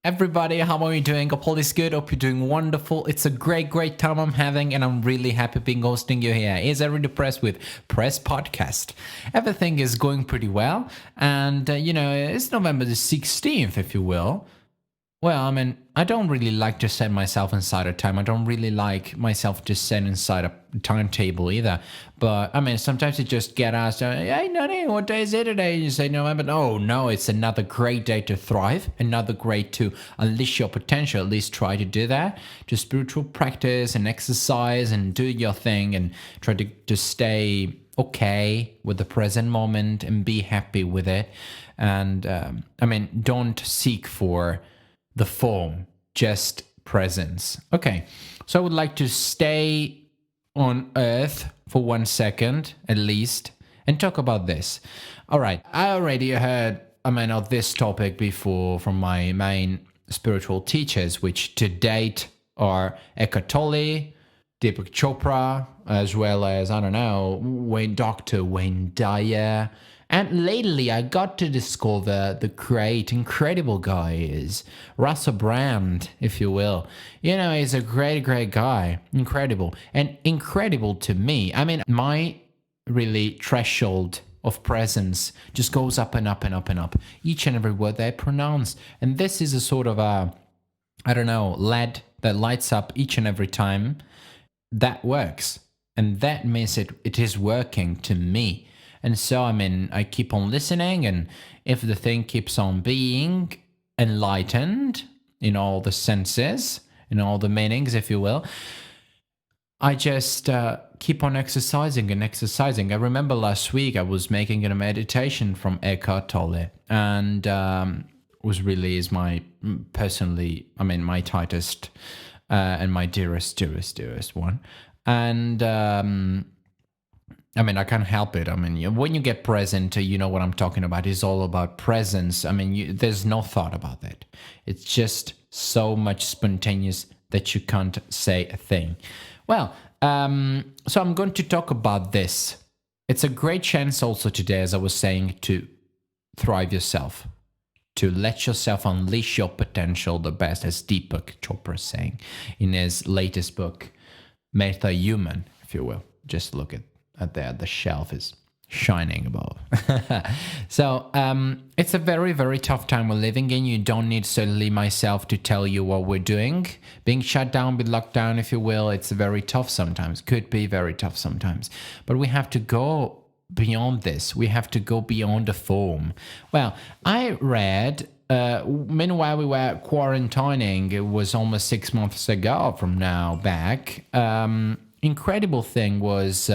Everybody, how are you doing? Hope all is good. Hope you're doing wonderful. It's a great time I'm having, and I'm really happy being hosting you here. Here's Everyday Press with PRES Podcast. Everything is going pretty well, and it's November the 16th, if you will. Well, I mean, I don't really like to set myself inside a time. I don't really like myself to set inside a timetable either. But, I mean, sometimes you just get asked, hey, Nani, what day is it today? And you say November. Oh, no, it's another great day to thrive. Another great to unleash your potential. At least try to do that. Just spiritual practice and exercise and do your thing and try to stay okay with the present moment and be happy with it. And, don't seek for the form, just presence. Okay, so I would like to stay on Earth for 1 second at least and talk about this. All right, I already heard of this topic before from my main spiritual teachers, which to date are Eckhart Tolle, Deepak Chopra, as well as, Dr. Wayne Dyer. And lately, I got to discover the great, incredible guy is Russell Brand, if you will. He's a great guy. Incredible. And incredible to me. I mean, my really threshold of presence just goes up and up and up and up. Each and every word they pronounce. And this is a sort of LED that lights up each and every time. That works. And that means it is working to me. And so, I keep on listening, and if the thing keeps on being enlightened in all the senses, in all the meanings, if you will, I just keep on exercising and exercising. I remember last week I was making a meditation from Eckhart Tolle, and was really my tightest and my dearest one. And I can't help it. When you get present, you know what I'm talking about. It's all about presence. There's no thought about it. It's just so much spontaneous that you can't say a thing. Well, so I'm going to talk about this. It's a great chance also today, as I was saying, to thrive yourself, to let yourself unleash your potential the best, as Deepak Chopra is saying in his latest book, Meta Human, if you will. Just look at there, the shelf is shining above. So it's a very tough time we're living in. You don't need certainly myself to tell you what we're doing. Being shut down, be locked down, if you will, it's very tough sometimes. Could be very tough sometimes. But we have to go beyond this. We have to go beyond the form. Well, I read meanwhile we were quarantining, it was almost 6 months ago from now back. Incredible thing was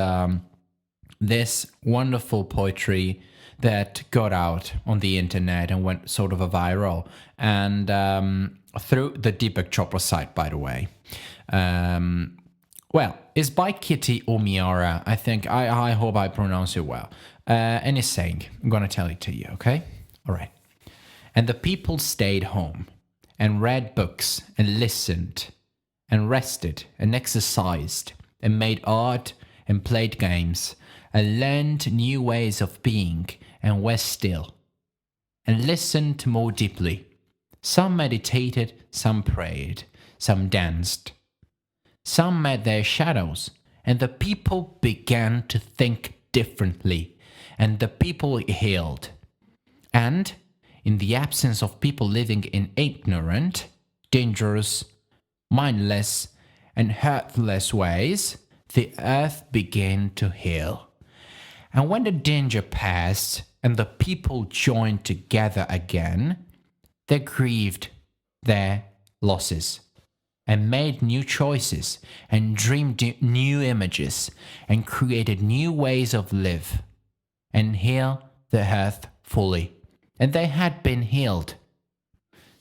this wonderful poetry that got out on the internet and went sort of a viral, and through the Deepak Chopra site, by the way. Well, it's by Kitty Omiara. I think, I hope I pronounce it well. And it's saying, I'm going to tell it to you, okay? All right. And the people stayed home and read books and listened and rested and exercised and made art and played games and learned new ways of being and were still and listened more deeply. Some meditated, some prayed, some danced. Some met their shadows, and the people began to think differently, and the people healed. And in the absence of people living in ignorant, dangerous, mindless, and heartless ways, the earth began to heal. And when the danger passed and the people joined together again, they grieved their losses and made new choices and dreamed new images and created new ways of live and heal the earth fully. And they had been healed.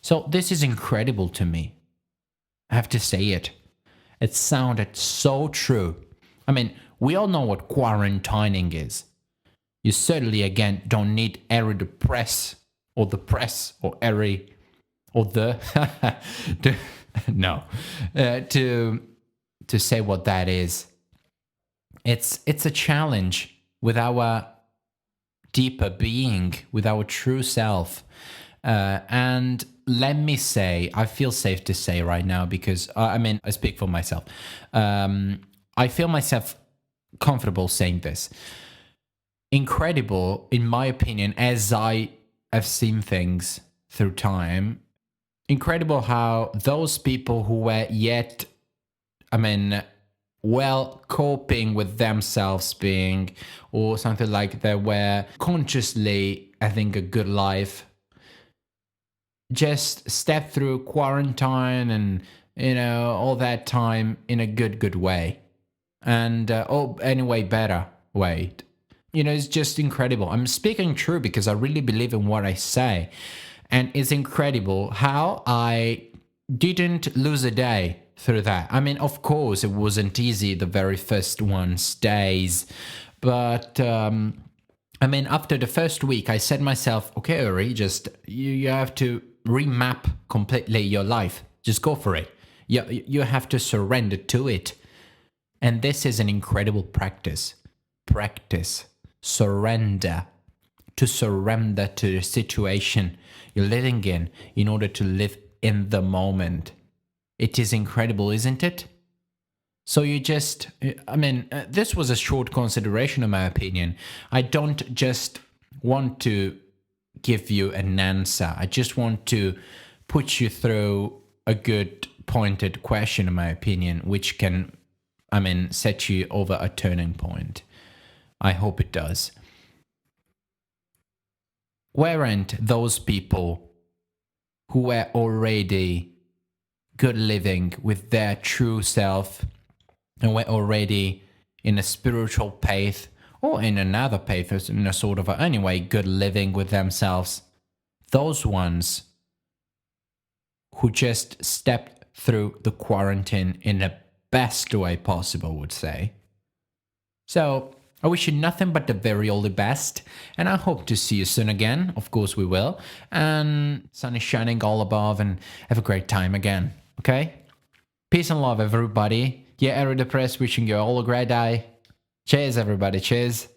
So this is incredible to me. I have to say it. It sounded so true. We all know what quarantining is. You certainly, again, don't need the press or to say what that is. It's a challenge with our deeper being, with our true self. And let me say, I feel safe to say right now because I mean, I speak for myself. I feel myself comfortable saying this. Incredible, in my opinion, as I have seen things through time. Incredible how those people who were yet, I mean, well, coping with themselves being, or something like they were consciously having a good life, just step through quarantine and, all that time in a good way. And, anyway, better way. It's just incredible. I'm speaking true because I really believe in what I say. And it's incredible how I didn't lose a day through that. I mean, of course, it wasn't easy the very first days. But, I mean, after the first week, I said myself, okay, Uri, just you have to remap completely your life. Just go for it. You have to surrender to it. And this is an incredible practice. Practice. Surrender. To surrender to the situation you're living in order to live in the moment. It is incredible, isn't it? So this was a short consideration, in my opinion. I don't just want to give you an answer. I just want to put you through a good pointed question, in my opinion, which can, set you over a turning point. I hope it does. Weren't those people who were already good living with their true self and were already in a spiritual path or in another path, in a sort of anyway, good living with themselves, those ones who just stepped through the quarantine in the best way possible, would say. So I wish you nothing but the very all the best, and I hope to see you soon again. Of course we will. And sun is shining all above, and have a great time again. Okay? Peace and love, everybody. Yeah, Eri the Press wishing you all a great day. Cheers, everybody. Cheers.